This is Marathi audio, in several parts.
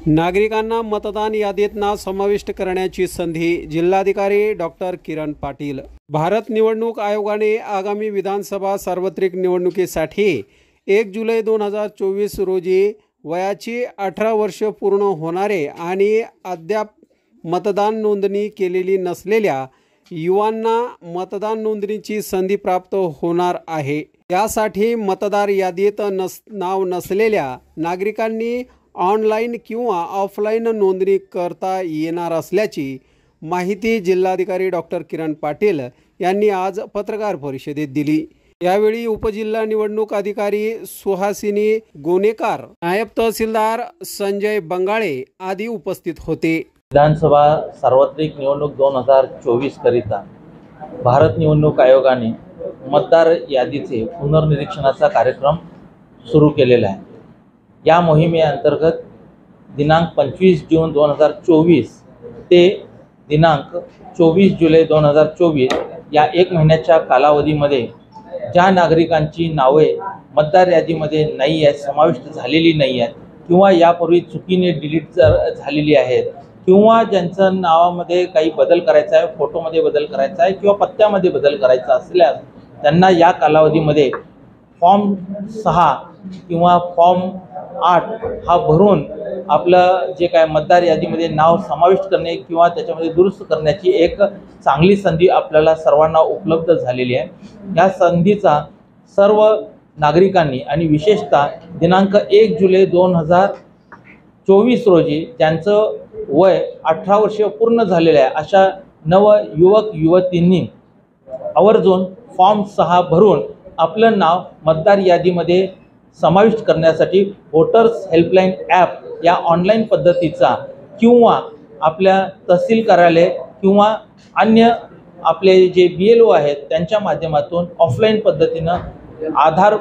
नागरिकांना मतदान यादीत नाव समाविष्ट करण्याची संधी। जिल्हाधिकारी डॉक्टर किरण पाटील। भारत निवडणूक आयोगाने आगामी विधानसभा सार्वत्रिक निवडणुकीसाठी 1 जुलै 2024 रोजी वयाची 18 वर्ष पूर्ण होणारे आणि अद्याप मतदान नोंदणी केलेली नसलेल्या युवांना मतदान नोंदणीची संधी प्राप्त होणार आहे। यासाठी मतदार यादीत नाव नसलेल्या नागरिकांनी ऑनलाइन किंवा ऑफलाइन नोंदणी करता येणार असल्याची माहिती जिल्हाधिकारी डॉक्टर किरण पाटील यांनी आज पत्रकार परिषदेत दिली। यावेळी उपजिल्हा निवडणूक अधिकारी सुहासिनी गोनेकार, नायब तहसीलदार संजय बंगाळे आदी उपस्थित होते। विधानसभा सार्वत्रिक निवडणूक 2024 करिता भारत निवडणूक आयोगाने मतदार यादीचे पुनर्निरीक्षणाचा कार्यक्रम सुरू केलेला आहे। या मोहिमेअंतर्गत दिनांक 25 जून 2024 ते दिनांक 24 जुलै 2024 या 1 महिन्याच्या कालावधीमध्ये ज्या नागरिकांची नावे मतदार यादीमध्ये नाही आहेत, समाविष्ट झालेली नाही आहेत किंवा यापूर्वी चुकीने डिलीट झालेली आहेत किंवा ज्यांचं नावामध्ये काही बदल करायचा आहे, फोटोमध्ये बदल करायचा आहे किंवा पत्त्यामध्ये बदल करायचा असल्यास त्यांना या कालावधीमध्ये फॉर्म 6 किंवा फॉर्म 8 हा भरून आपलं जे काय मतदार यादीमध्ये नाव समाविष्ट करणे किंवा त्याच्यामध्ये दुरुस्त करण्याची एक चांगली संधी आपल्याला सर्वांना उपलब्ध झालेली आहे। या संधीचा सर्व नागरिकांनी आणि विशेषतः दिनांक 1 जुलै 2024 रोजी ज्यांचं वय 18 वर्ष पूर्ण झालेलं आहे अशा नव युवक युवतींनी आवर्जून फॉर्म 6 भरून आपलं नाव मतदार यादीमध्ये समाविष्ट करण्यासाठी वोटर्स हेल्पलाइन ॲप या ऑनलाईन पद्धतीचा किंवा आपल्या तहसील कार्यालय किंवा अन्य आपले जे BLO आहेत त्यांच्या माध्यमातून ऑफलाईन पद्धतीनं आधार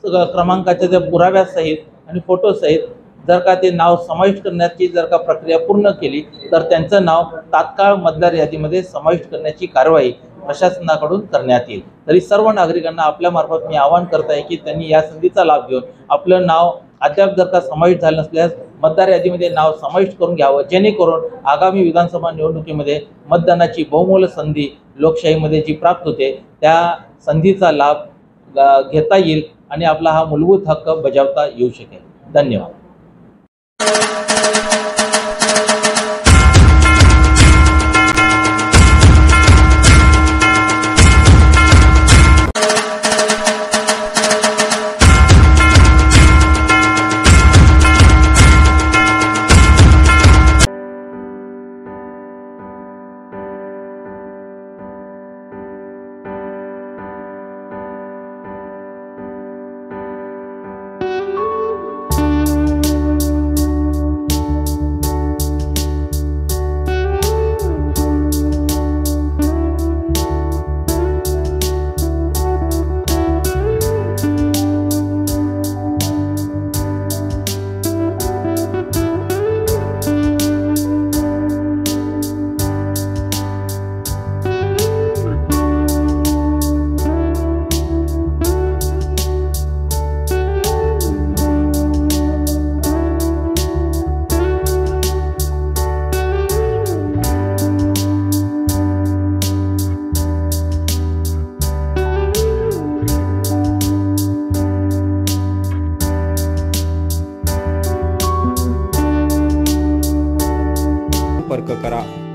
क्रमांकाच्या त्या पुराव्यासहित आणि फोटोसहित जर का ते नाव समाविष्ट करण्याची जर का प्रक्रिया पूर्ण केली तर त्यांचं नाव तात्काळ मतदार यादीमध्ये समाविष्ट करण्याची कारवाई प्रशासनाकडून करण्यात येईल। तरी सर्व नागरिकांना आपल्यामार्फत मी आवाहन करत आहे की त्यांनी या संधीचा लाभ घेऊन आपलं नाव अद्याप जर का समाविष्ट झालं नसल्यास मतदार यादीमध्ये नाव समाविष्ट करून घ्यावं, जेणेकरून आगामी विधानसभा निवडणुकीमध्ये मतदानाची बहुमोल संधी लोकशाहीमध्ये जी प्राप्त होते त्या संधीचा लाभ घेता येईल आणि आपला हा मूलभूत हक्क बजावता येऊ शकेल। धन्यवाद। संपर्क करा।